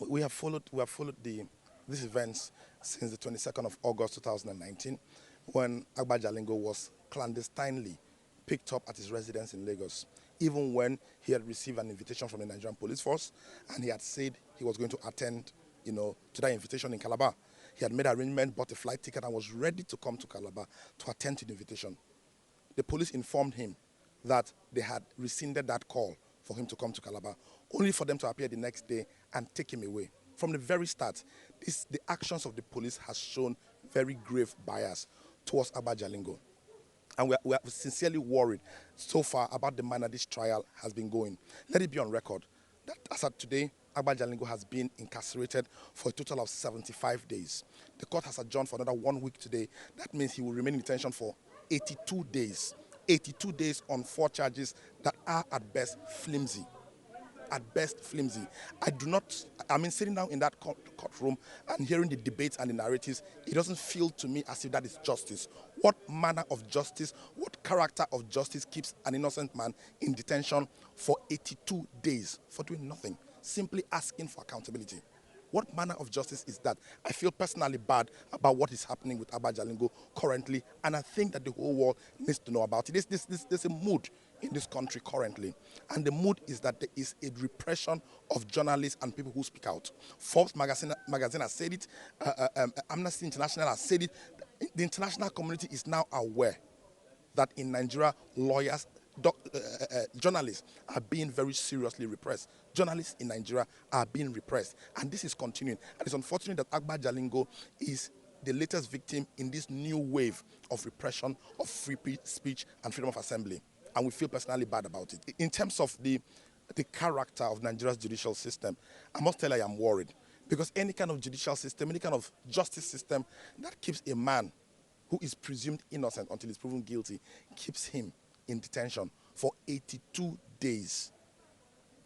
We have followed these events since the 22nd of August 2019, when Agba Jalingo was clandestinely picked up at his residence in Lagos, even when he had received an invitation from the Nigerian Police Force and he had said he was going to attend, to that invitation in Calabar. He had made arrangement, bought a flight ticket, and was ready to come to Calabar to attend to the invitation. The police informed him that they had rescinded that call for him to come to Calabar, only for them to appear the next day and take him away. From the very start, the actions of the police has shown very grave bias towards Agba Jalingo. And we are sincerely worried so far about the manner this trial has been going. Let it be on record that as of today, Agba Jalingo has been incarcerated for a total of 75 days. The court has adjourned for another 1 week today. That means he will remain in detention for 82 days. 82 days on 4 charges that are at best flimsy. At best flimsy. Sitting down in that courtroom and hearing the debates and the narratives, it doesn't feel to me as if that is justice. What manner of justice, what character of justice keeps an innocent man in detention for 82 days for doing nothing, simply asking for accountability? What manner of justice is that? I feel personally bad about what is happening with Agba Jalingo currently, and I think that the whole world needs to know about it. There's a mood in this country currently, and the mood is that there is a repression of journalists and people who speak out. Forbes magazine has said it, Amnesty International has said it. The international community is now aware that in Nigeria, lawyers, journalists are being very seriously repressed. Journalists in Nigeria are being repressed, and this is continuing. And it's unfortunate that Agba Jalingo is the latest victim in this new wave of repression of free speech and freedom of assembly, and we feel personally bad about it. In terms of the character of Nigeria's judicial system, I must tell you I am worried, because any kind of judicial system, any kind of justice system that keeps a man who is presumed innocent until he's proven guilty, keeps him in detention for 82 days.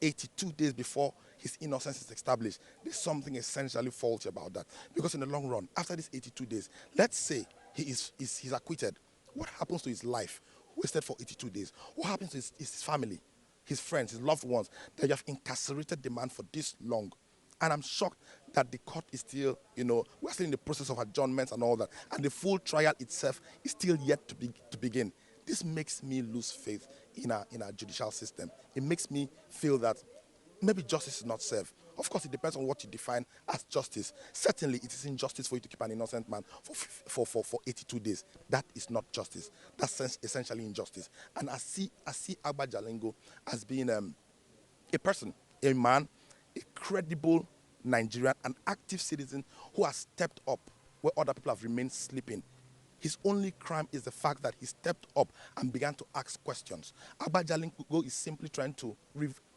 82 days before his innocence is established. There's something essentially faulty about that. Because in the long run, after these 82 days, let's say he's acquitted. What happens to his life wasted for 82 days? What happens to his family, his friends, his loved ones, that you have incarcerated the man for this long? And I'm shocked that the court is still, we're still in the process of adjournments and all that. And the full trial itself is still yet to begin. This makes me lose faith in our judicial system. It makes me feel that maybe justice is not served. Of course, it depends on what you define as justice. Certainly, it is injustice for you to keep an innocent man for 82 days. That is not justice. That's essentially injustice. And I see Agba Jalingo as being a person, a man, a credible Nigerian, an active citizen who has stepped up where other people have remained sleeping. His only crime is the fact that he stepped up and began to ask questions. Agba Jalingo is simply trying to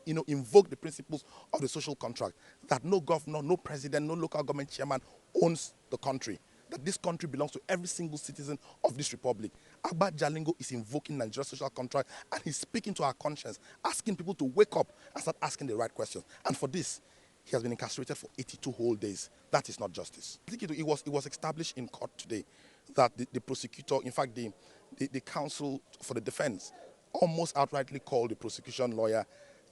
invoke the principles of the social contract, that no governor, no president, no local government chairman owns the country, that this country belongs to every single citizen of this republic. Agba Jalingo is invoking Nigeria's social contract, and he's speaking to our conscience, asking people to wake up and start asking the right questions. And for this, he has been incarcerated for 82 whole days. That is not justice. I think it was established in court today that the prosecutor, in fact, the counsel for the defense, almost outrightly called the prosecution lawyer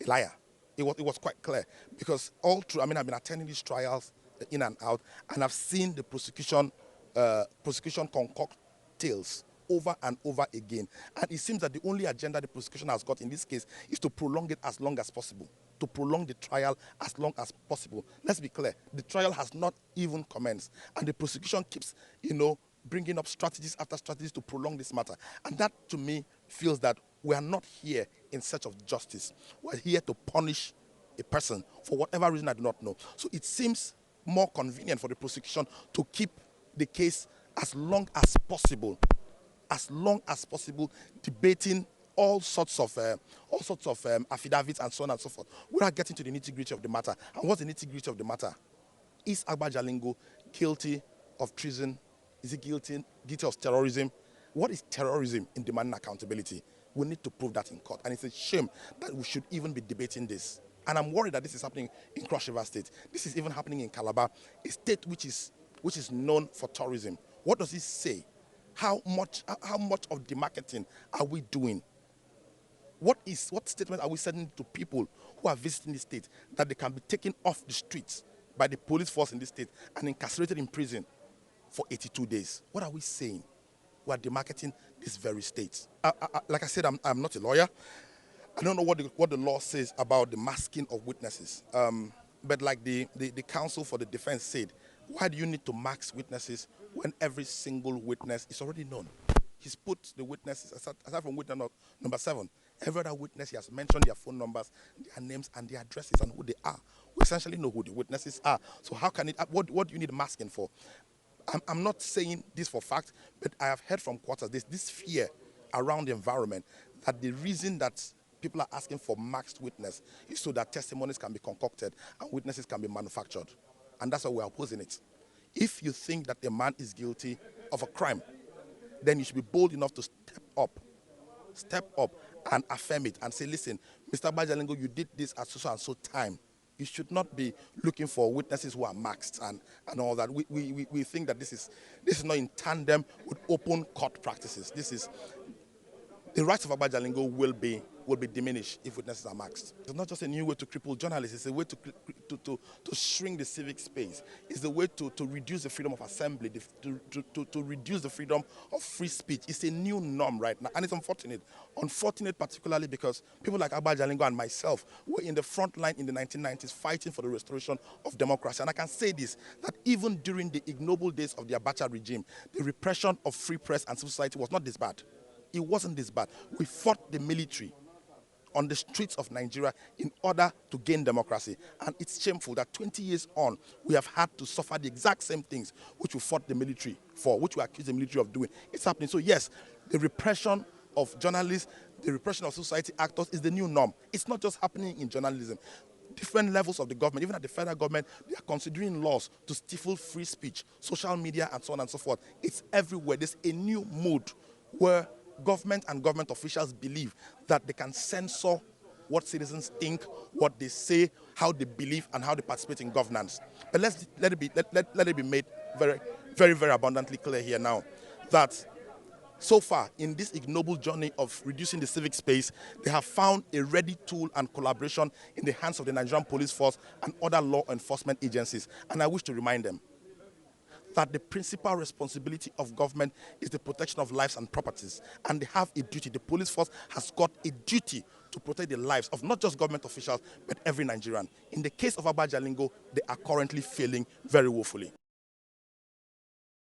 a liar. It was quite clear, because all through, I've been attending these trials in and out, and I've seen the prosecution concoct tales over and over again. And it seems that the only agenda the prosecution has got in this case is to prolong it as long as possible, to prolong the trial as long as possible. Let's be clear, the trial has not even commenced, and the prosecution keeps, bringing up strategies after strategies to prolong this matter. And that, to me, feels that we are not here in search of justice. We're here to punish a person for whatever reason I do not know. So it seems more convenient for the prosecution to keep the case as long as possible, debating all sorts of affidavits and so on and so forth, without getting to the nitty-gritty of the matter. And what's the nitty-gritty of the matter? Is Agba Jalingo guilty of treason? Is he guilty of terrorism? What is terrorism in demanding accountability? We need to prove that in court. And it's a shame that we should even be debating this. And I'm worried that this is happening in Cross River State. This is even happening in Calabar, a state which is known for tourism. What does it say? How much of the marketing are we doing? What statement are we sending to people who are visiting the state, that they can be taken off the streets by the police force in this state and incarcerated in prison for 82 days. What are we saying? We are demarketing this very state. Like I said, I'm not a lawyer. I don't know what the law says about the masking of witnesses. But like the counsel for the defense said, why do you need to mask witnesses when every single witness is already known? He's put the witnesses, aside from witness number 7, every other witness he has mentioned their phone numbers, their names, and their addresses and who they are. We essentially know who the witnesses are. So how can it, what do you need masking for? I'm not saying this for fact, but I have heard from quarters, there's this fear around the environment that the reason that people are asking for masked witness is so that testimonies can be concocted and witnesses can be manufactured. And that's why we're opposing it. If you think that a man is guilty of a crime, then you should be bold enough to step up and affirm it and say, listen, Mr. Agba Jalingo, you did this at so and so time. You should not be looking for witnesses who are masked and all that. We think that this is not in tandem with open court practices. The rights of Agba Jalingo will be diminished if witnesses are masked. It's not just a new way to cripple journalists, it's a way to shrink the civic space. It's the way to reduce the freedom of assembly, to reduce the freedom of free speech. It's a new norm right now, and it's unfortunate. Unfortunate particularly because people like Agba Jalingo and myself were in the front line in the 1990s fighting for the restoration of democracy. And I can say this, that even during the ignoble days of the Abacha regime, the repression of free press and civil society was not this bad. It wasn't this bad. We fought the military on the streets of Nigeria in order to gain democracy. And it's shameful that 20 years on, we have had to suffer the exact same things which we fought the military for, which we accused the military of doing. It's happening. So yes, the repression of journalists, the repression of society actors is the new norm. It's not just happening in journalism. Different levels of the government, even at the federal government, they are considering laws to stifle free speech, social media, and so on and so forth. It's everywhere. There's a new mood where government and government officials believe that they can censor what citizens think, what they say, how they believe, and how they participate in governance. But let it be made very, very, very abundantly clear here now that so far in this ignoble journey of reducing the civic space, they have found a ready tool and collaboration in the hands of the Nigerian police force and other law enforcement agencies. And I wish to remind them that the principal responsibility of government is the protection of lives and properties. And they have a duty. The police force has got a duty to protect the lives of not just government officials, but every Nigerian. In the case of Agba Jalingo, they are currently failing very woefully.